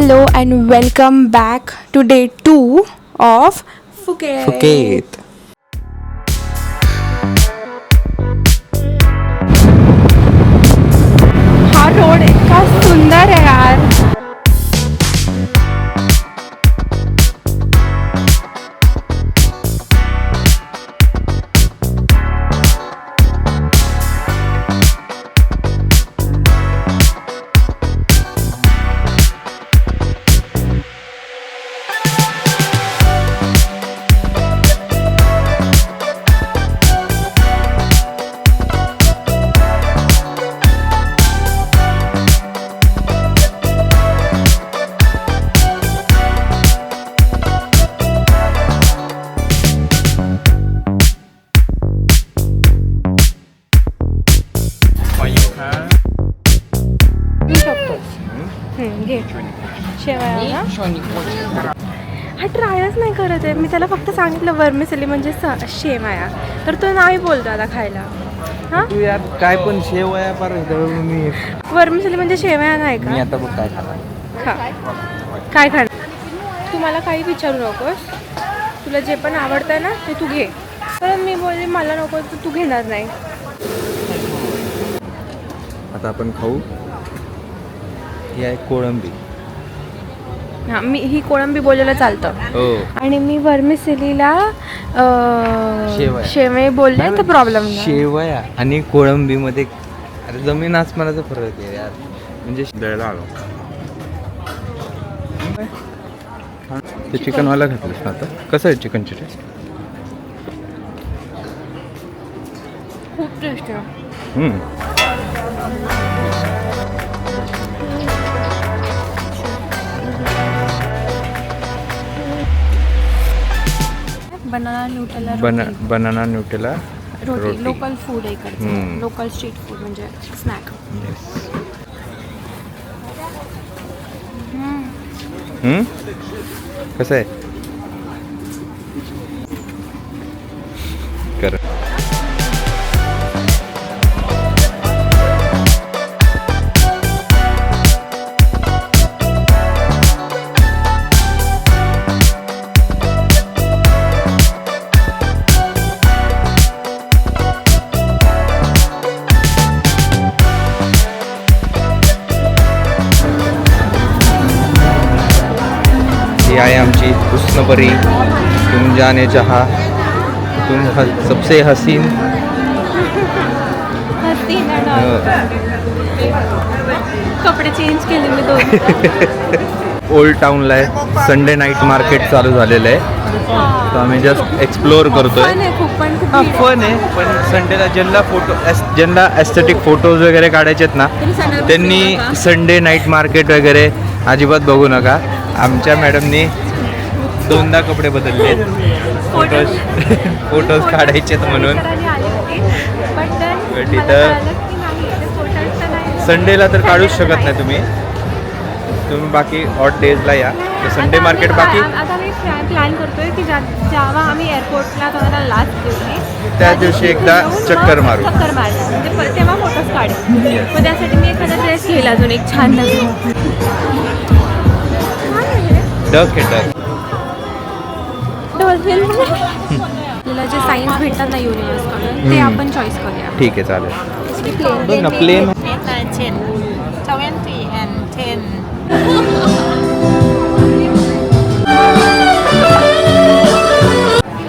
Hello and welcome back to day 2 of Phuket. हा road इतका सुंदर है यार. घे शेवया. हा ट्रायच नाही करत आहे. मी त्याला फक्त सांगितलं वर्मिसेली म्हणजे शेवया, तर तो नाही बोलतो आता खायला. हा तू यार काय पण शेवया पार मी वर्मिसेली म्हणजे शेवया नाही का? आता बघ काय खाणार. काय खाणार? तू मला काही विचारू नकोस. तुला जे पण आवडतंय ना ते तू घे. तर मी बोलले मला नको तर तू घेणार नाही. आता आपण खाऊ. ही आहे कोळंबी. हां, मी ही कोळंबी बोलायला चालतं. हो. आणि मी वर्मिसेलीला शेवया बोलले तर प्रॉब्लेम नाही. शेवया आणि कोळंबी मध्ये अरे जमीन आसमानाचा फरक आहे यार. म्हणजे द्यायला आलो ते चिकनवाला घातलंस ना आता. कसं आहे चिकनची टेस्ट? खूप टेस्ट आहे. बनाना न्यूटेला रोटी. लोकल फूड आहे इकडचं. लोकल स्ट्रीट फूड म्हणजे स्नॅक. कसं आहे? कर आहे आमची हुस्नपरी. तुम जाने जहा तुम सबसे हसीन. कपडे चेंज केले मी दोन. ओल्ड टाऊनला आहे. संडे नाईट मार्केट चालू झालेलं आहे. तर आम्ही जस्ट एक्सप्लोअर करतोय. फन आहे. पण संडेला ज्यांना एस्थेटिक फोटोज वगैरे काढायचे आहेत ना त्यांनी संडे नाईट मार्केट वगैरे अजिबात बघू नका. आमच्या मॅडमनी 2दा कपडे बदलले फोटोज काढायचेत म्हणून. तिथं संडेला तर काढूच शकत नाही तुम्ही बाकी ऑड डेजला या. तर संडे मार्केट बाकी आता मी प्लॅन करतोय की जेव्हा आम्ही एअरपोर्टला जाणार लास्ट दिवशी त्या दिवशी एकदा चक्कर मारू. म्हणजे तेव्हा फोटोज काढेल. मग त्यासाठी मी एखादा ड्रेस घेईल अजून एक छान नवीन. डक आहे डक. तुला जे सायन्स भेटतात ना युनिव्हर्सकडून ते आपण चॉईस करूया. ठीक आहे चालेल. Plain plain 10, 20 and 10.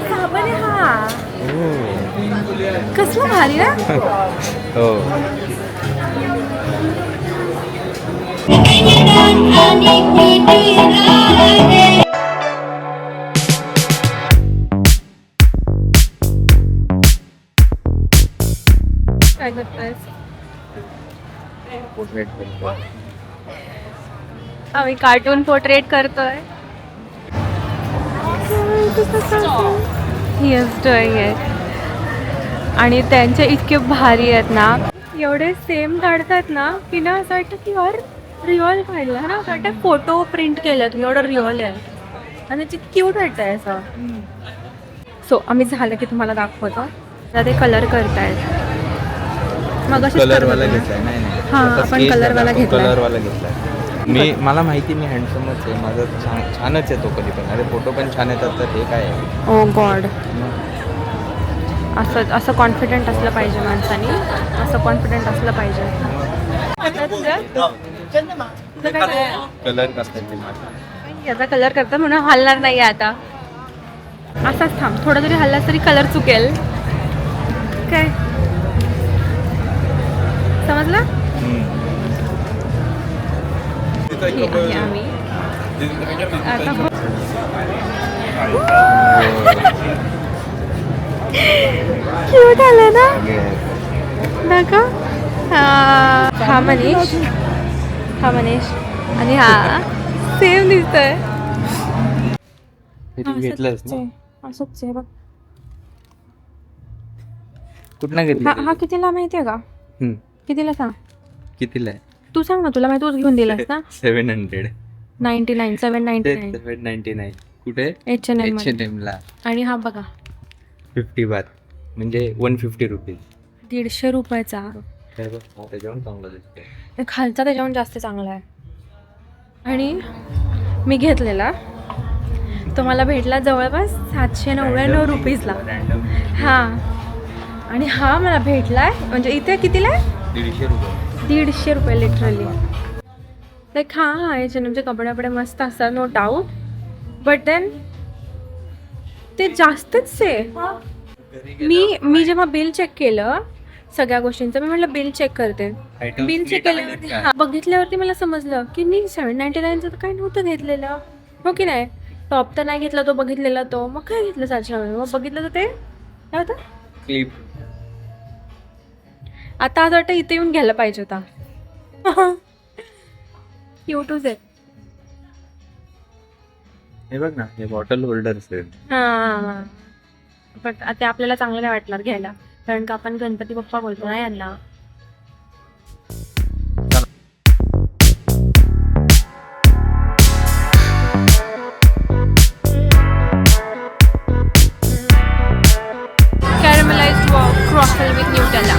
साबण आहे हा. कसला भारी ना. हो. काय करतोय? आम्ही कार्टून पोर्ट्रेट करतोय. Yes, doing it. आणि त्यांचे इतके भारी आहेत ना. एवढे सेम काढतात ना की ना असं वाटतं की यार रिअल काढलं ना. असं वाटतं फोटो प्रिंट केलं तुम्ही. एवढं रिअल आहे आणि ते क्यूट वाटतंय असं. सो आम्ही झालं की तुम्हाला दाखवतो. आता ते कलर करतायत. मग कलर वाला घेतलाय. नाही हां, आपण कलर वाला घेतलाय. कलर वाला घेतलाय. मला माहिती मी हँडसमच आहे, माझं छानच आहे तो कधी पण. अरे फोटो पण छान येतात तर हे काय आहे. ओ गॉड, असं कॉन्फिडंट असलं पाहिजे माणसाने, असं कॉन्फिडंट असलं पाहिजे. कलर करतात याचा कलर करतात म्हणून हलणार नाही आता. असाच थांब, थोडा जरी हल्ला तरी कलर चुकेल. काय समजलं? हे आहे आम्ही आता. क्यूट आलं ना का? हा मनीष, हा मनीष आणि हा सेम दिसतोय. घेतलंस ना? असंच आहे बघ. कुठला घेतलं? हा कितीला माहितीये का? कितीला सांग? कितीला आहे? तू सांग ना, तुला माहिती तूच घेऊन दिलास ना. 700. 99, 799. 799 कुठे? H&M ला. आणि हा बघा 50 बात म्हणजे 150 रुपीज. 150 रुपयाचा. त्याच्यावर चांगलं दिसतंय. खालचा त्याच्याहून जास्त चांगला आहे. आणि मी घेतलेला तो मला भेटला जवळपास 799 रुपीजला. हां, आणि हा मला भेटलाय म्हणजे इथे कितीला आहे? 150 रुपये. 150 रुपये लिटरली. लाईक हां, H&Mचे कपडे मस्त असतात, नो डाऊट, बट देन ते जास्तच आहे. मी जेव्हा बिल चेक केलं सगळ्या गोष्टींचं, मी म्हटलं बिल चेक करते. बिल चेक केल्यावरती बघितल्यावरती मला समजलं की मी 799चं तर काही नव्हतं घेतलेलं, हो की नाही. टॉप तर नाही घेतला तो, बघितलेला तो, मग काय घेतलं 799? मग बघितलं तर ते काय होतं, क्लिप. आता असं वाटतं इथे येऊन घ्यायला पाहिजे होता. क्यूटच आहे. हे बघ ना, हे बॉटल होल्डर्स आहेत. हां, बट ते आपल्याला चांगलं नाही वाटणार घ्यायला, कारण का आपण गणपती बाप्पा बोलतो ना यांना. कॅरमलाइज्ड क्रॉफल विथ न्यूटेला.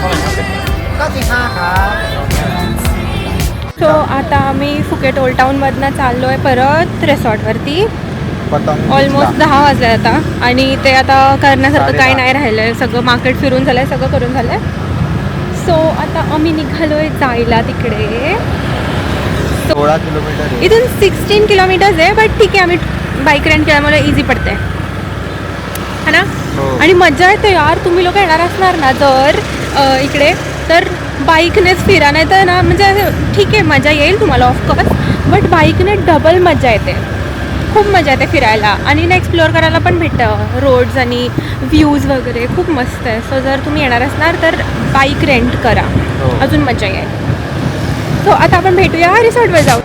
सो आता आम्ही फुकेट ओल्ड टाऊनमधनं चाललो आहे परत रिसॉर्टवरती. ऑलमोस्ट 10 वाजले आता, आणि ते आता करण्यासारखं काही नाही राहिलं आहे. सगळं मार्केट फिरून झालं आहे, सगळं करून झालं आहे. सो आता आम्ही निघालो आहे जायला तिकडे. 16 किलोमीटर इथून 16 किलोमीटर्स आहे, बट ठीक आहे, आम्ही बाईक रेंट केल्यामुळे इझी पडते है ना. आणि मजा येते यार. तुम्ही लोक येणार असणार ना जर इकडे, तर बाईकनेच फिरा, नाही तर ना म्हणजे ठीक आहे मजा येईल तुम्हाला ऑफकोर्स, बट बाईकने डबल मजा येते. खूप मजा येते फिरायला, आणि ना एक्सप्लोअर करायला पण भेटतं रोड्स आणि व्ह्यूज वगैरे, खूप मस्त आहे. सो जर तुम्ही येणार असणार तर बाईक रेंट करा, अजून मजा येईल. सो आता आपण भेटूया रिसॉर्टवर जाऊ.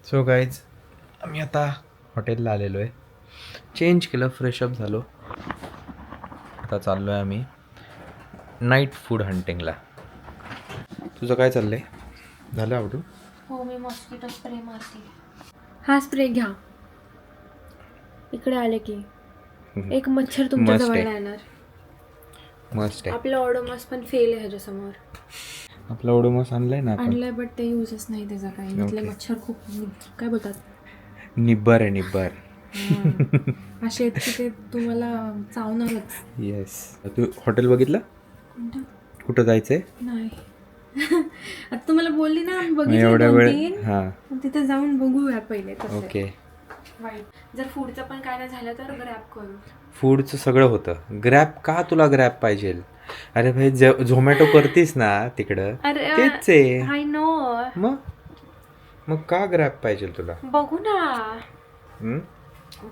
सो गाईज, आम्ही आता हॉटेलला आलेलो आहे, चेंज केलं, फ्रेशअप झालो. आता चाललो आहे आम्ही नाईट फूड हंटिंगला. तुझं काय चाललंय? झालं आवडू? हो, मी मॉस्किटो स्प्रे मारते. हा स्प्रे घ्या. इकडे आले की एक मच्छर तुमच्या जवळ येणार. मस्त आहे. आपलं ऑडोमॉस पण फेल आहे ह्याच्यासमोर. आपलं ओडोमॉस आणलंय ना आपण. आणलंय, बट ते युजच नाही त्याचा काही. इथले मच्छर खूप काय बोलतात, निब्बर आहे, निब्बर. असे आहेत की ते तुम्हाला चावणारच. येस. तू हॉटेल बघितलं? कुठं जायचंय? नाही. आता तुम्हाला बोलली ना एवढ्या बघितलं वेळ. 2-3, हां, तिथे जाऊन बघूया पहिले. ओके. वाईट जर फूडचं पण काय नाही झालं तर ग्रॅब करू. फूडचं सगळं होतं. ग्रॅब का तुला ग्रॅब पाहिजे? अरे भाई, झोमॅटो करतीस ना तिकडं, तेच आहे. I know. मग का ग्रॅब पाहिजे तुला? बघू ना,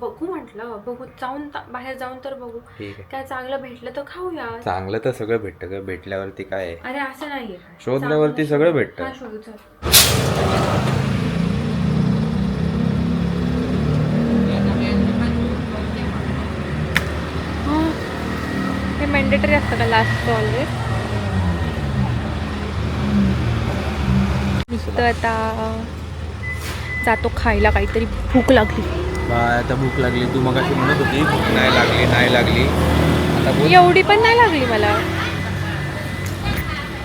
बघू म्हटलं, बघू जाऊन बाहेर जाऊन तर बघू. ठीक आहे. काय चांगलं भेटलं तर खाऊया. चांगलं तर सगळं भेटतं का? भेटल्यावरती काय आहे? अरे असं नाहीये, शोधल्यावरती सगळं भेटतं. हा शोधू. चल. हे मॅन्डेटरी असतं का लास्ट ऑलवेज? नुसतं आता जातो खायला, काहीतरी भूक लागली. बाय आता भूक लागली. तू मग अशी म्हणत होती भूक नाही लागली नाही लागली. आता बोल. एवढी पण नाही लागली मला.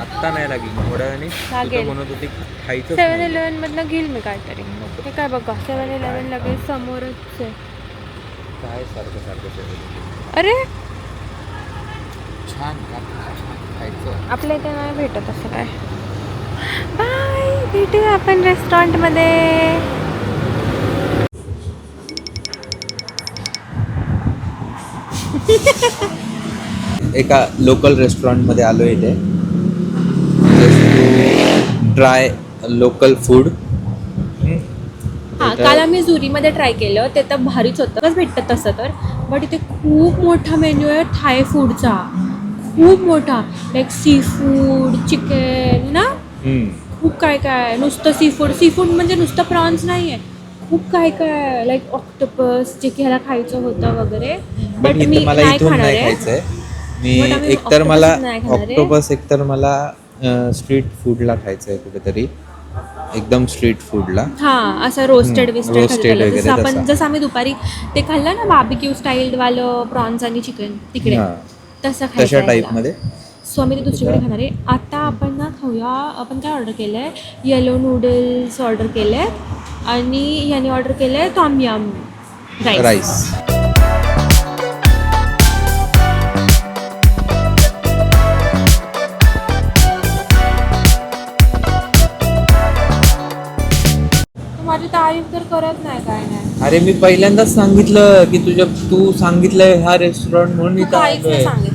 आत्ता नाही लागली, थोड्या वेळाने. तू तर लागेल. म्हणत होती खायचं 7-11 मधनं घेईल मी काहीतरी. हे काय बघा 7-11 लगेच समोरच आहे. काय सारखं सारखं अरे छान खायचं. आपल्या इथे नाही भेटत असं काय. बाय, भेटूया आपण रेस्टॉरंटमध्ये. एका लोकल रेस्टॉरंटमध्ये आलो इथे. Try local food. हां, काल आम्ही झुरीमध्ये ट्राय केलं, ते तर भारीच होतं. कसं भेटतं तसं तर. बट इथे खूप मोठा मेन्यू आहे थाय फूडचा, खूप मोठा. लाईक सी फूड, चिकन ना, खूप काय काय. नुसतं सी फूड म्हणजे नुसतं प्रॉन्स नाही आहे, खूप काय काय. लाईक ऑक्टोपस जे की ह्याला खायचं होतं वगैरे. बट मी मला नाही इथून खाणार नाही आहे. खायचंय. मी But आम्ही एकतर मला octopus नाही खाणार आहे. ऑक्टोपस एकतर मला स्ट्रीट फूडला खायचंय कुठेतरी, एकदम स्ट्रीट फूडला. हां, असं रोस्टेड विस्टेड roasted खाल्लं. वगैरे जसं आपण तसा. जसं आम्ही दुपारी ते खाल्लं ना बार्बिक्यू स्टाईलवालं प्रॉन्स आणि चिकन तिकडे, हां, तसं तशा खायचं. टाईपमध्ये. सो आम्ही ते दुसरीकडे खाणार आहे. आता आपण ना खाऊया. आपण काय ऑर्डर केलं आहे, येलो नूडल्स ऑर्डर केले आहेत आणि याने ऑर्डर केलं आहे टॉम यम राईस. माझी तारीफ तर करत नाही काय नाही. अरे मी पहिल्यांदाच सांगितलं की तू सांगितलंय हा रेस्टॉरंट म्हणून इथं काहीच नाही आलोय. सांगितलं.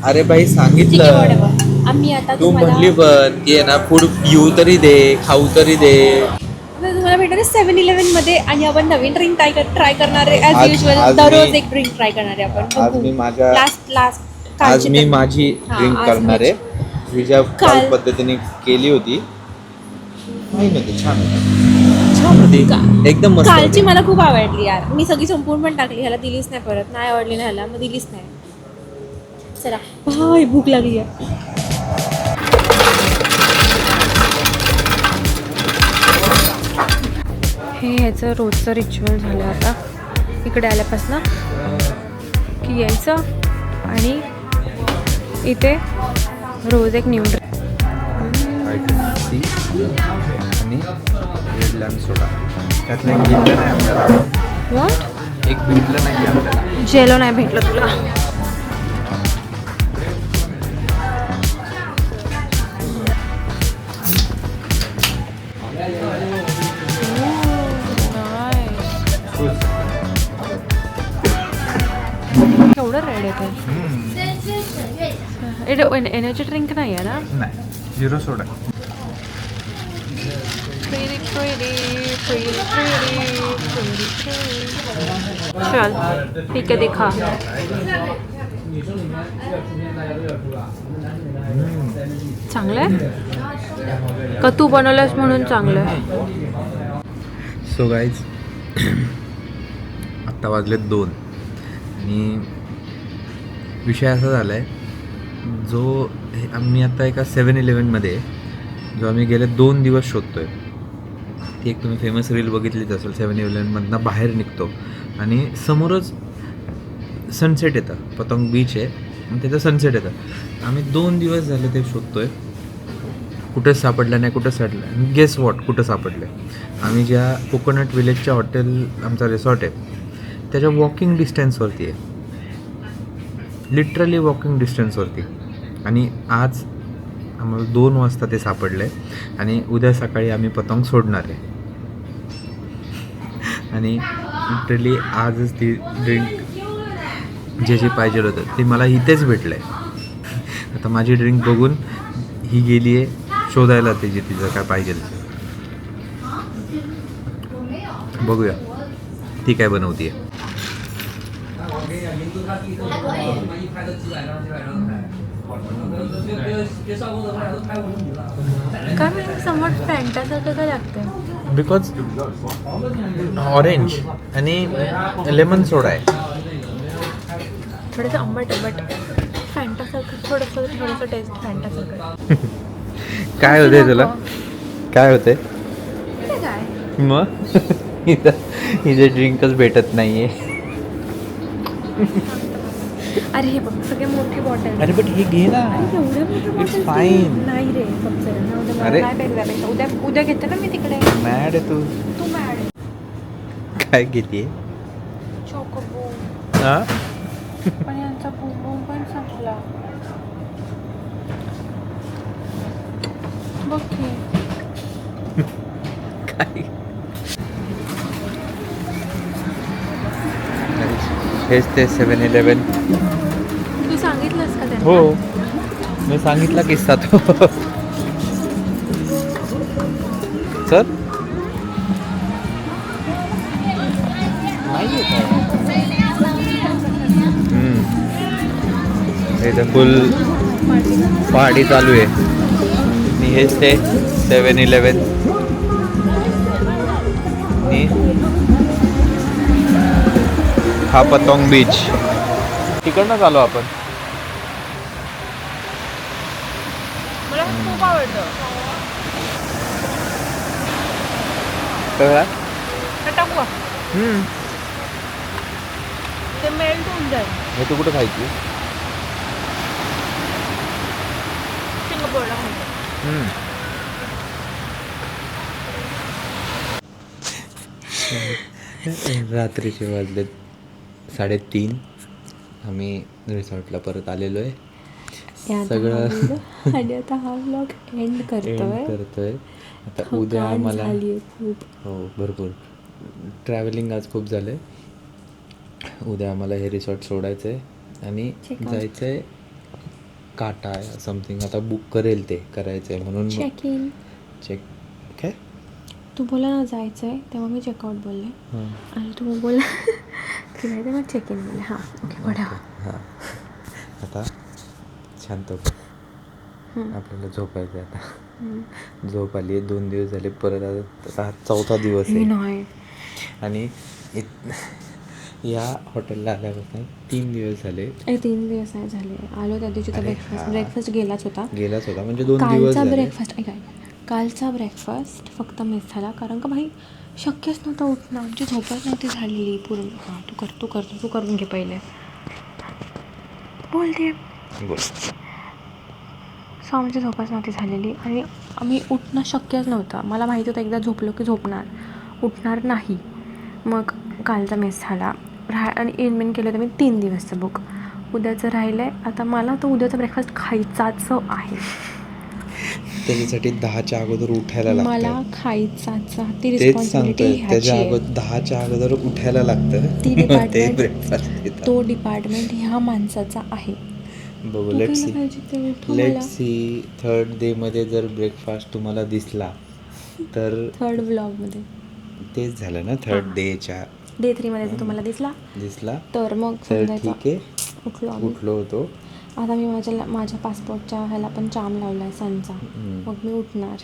अरे बाई ठीक आहे, सांगितलं. whatever. आम्ही आता तू म्हणली पण की आहे ना फूड पिऊ तरी दे, खाऊ तरी दे. तुम्हाला भेटणार 7-11 मध्ये आणि आपण नवीन ड्रिंक ट्राय करणार आहे. ॲज आज युजल दररोज मी- एक ड्रिंक ट्राय करणार आहे आपण. आज मी माझ्या लास्ट आज मी माझी ड्रिंक करणार आहे. मी ज्या काल काल- पद्धतीने केली होती नाही ना, ती छान होती एकदम मस्त कालची होती. मला खूप आवडली यार. मी सगळी संपूर्ण पण टाकली, ह्याला दिलीच नाही, परत नाही आवडली ना ह्याला, मग दिलीच नाही. चला भाई, भूक लागली आहे. हे ह्याचं रोजचं रिच्युअल झालं आता. इकडे आल्यापासून की यायचं आणि इथे रोज एक न्यू ड्रिंक. आणि रेड लॅम्प सोडा त्यातलं एक भेटलं नाही आपल्याला. वॉट? एक भेटलं नाही आपल्याला. जेलो नाही भेटलं तुला? केवढं रेड आहे ते. एनर्जी ड्रिंक नाही आहे ना? नाही, 0 सोडा. चल ठीक आहे, दिखा. चांगलं आहे का? तू बनवलंस म्हणून चांगलं आहे. सो गाईज आत्ता वाजले 2 आणि विषय असा झाला आहे, जो आम्ही आता एका 7-11मध्ये जो आम्ही गेले 2 दिवस शोधतो आहे. ती एक तुम्ही फेमस रील बघितलीच असेल. 7-11मधनं बाहेर निघतो आणि समोरच सनसेट येतं. पतंग बीच आहे आणि त्याचं सनसेट येतं. आम्ही 2 दिवस झाले ते शोधतो आहे, कुठंच सापडलं नाही. कुठं सापडलं, गेस वॉट कुठं सापडलं. आम्ही ज्या कोकोनट विलेजच्या हॉटेल आमचा रिसॉर्ट आहे त्याच्या वॉकिंग डिस्टन्सवरती आहे, लिटरली वॉकिंग डिस्टन्सवरती. आणि आज आम्हाला 2 वाजता ते सापडलं आहे आणि उद्या सकाळी आम्ही पतंग सोडणार आहे. आणि लिटरली आजच ती ड्रिंक जे पाहिजे होतं ते मला इथेच भेटलं आहे. आता माझी ड्रिंक बघून ही गेली आहे शोधायला तिचं काय पाहिजे. बघूया ती काय बनवते. काय म्हणजे समोर फॅन्टासारखं काय लागतं? बिकॉज ऑरेंज आणि लेमन सोडा आहे. थोडंसं आंबट आहे, बट फॅन्टासारखं थोडंसं टेस्ट फॅन्टासारखं. काय होते तुला? काय होते? काय मग इथे ड्रिंकच भेटत नाहीये. अरे हे बघ सगळे मोठी बॉटल. अरे बट हे घे ना. एवढ्या मोठ्या It's बॉटल fine. नाही रे फक्त ना उद्या मला अरे. काय प्यायला जायचं? उद्या उद्या घेते ना मी तिकडे. मॅड आहे तू. तू मॅड. काय घेते? चोकोबो. हा पण यांचा बुम पण संपला. बघ की. काय हेच ते 7-Eleven. तू सांगितलंस का त्यांना? हो मी सांगितला किस्सा तो. सर इथं फुल पार्टी चालू आहे. आणि हेच ते 7-Eleven. आणि हा पतंग बीच. तिकडनं आलो आपण. मला खूप आवडतं. हे टाकू. ते मेल्ट होऊन जाईल. हे तू कुठं खायची? सिंगापूरला खायचं. रात्रीचे वाजले 3:30. आम्ही रिसॉर्टला परत आलेलो आहे. सगळं आणि आता हा व्लॉग एंड करतोय. आता उद्या आम्हाला खूप. हो भरपूर ट्रॅव्हलिंग आज खूप झालं आहे. उद्या आम्हाला हे रिसॉर्ट सोडायचं आहे आणि जायचं आहे काटा समथिंग. आता बुक करेल ते करायचं आहे म्हणून चेक इन. चेक काय तू बोला ना जायचं आहे तेव्हा मी चेकआउट बोलले आणि तू बोला फिरायचं मग चेक इन बोलले. हां ओके बढा. हां आता शांत आपल्याला झोपायचं आहे. आता झोप आली आहे. 2 दिवस झाले. परत आता हा 4था दिवस आहे. नाही आणि या हॉटेलला आल्यापासून 3 दिवस झाले. 3 दिवस नाही झाले. आलो त्या दिवशी ब्रेकफास्ट गेलाच होता म्हणजे 2 दिवस कालचा झाले. ब्रेकफास्ट कालचा ब्रेकफास्ट फक्त मिस झाला कारण का भाई शक्यच नव्हतं उठणं. आमची झोपच नव्हती झालेली पूर्ण. हां तू करून घे पहिले बोलते बोल. सो आमची झोपच नव्हती झालेली आणि आम्ही उठणं शक्यच नव्हतं. मला माहिती होतं एकदा झोपलो की उठणार नाही. मग कालचा मिस झाला आणि इनमेन केलं तर मी 3 दिवसचं बुक. उद्याचं राहिलं आहे. आता मला तो उद्याचा ब्रेकफास्ट खायचाच आहे. त्याच्यासाठी 10च्या अगोदर उठायला लागतं. मला खायचाच. ती तेच रिस्पॉन्सिबिलिटी त्याच्या अगोदर 10च्या अगोदर उठायला लागतं. ती ते डिपार्टमेंट ब्रेकफास्ट तो डिपार्टमेंट ह्या माणसाचा आहे. बघू लेट्स सी 3rd डे मध्ये जर ब्रेकफास्ट तुम्हाला दिसला तर 3rd व्लॉगमध्ये तेच झालं ना. 3rd डेच्या डे 3 मध्ये जर तुम्हाला दिसला तर मग ठीक आहे. उठलो होतो. आता मी माझ्या पासपोर्टच्या ह्याला पण चार्म लावला आहे सनचा. मग मी उठणार.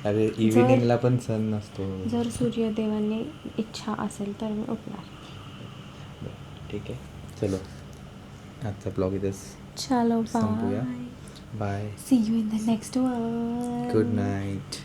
अरे इव्हिनिंगला पण सन नसतो. जर सूर्यदेवाने इच्छा असेल तर मी उठणार. ठीक आहे चलो आजचा ब्लॉग इथेच चलो संपूया. Bye. See you in the next one. Good night.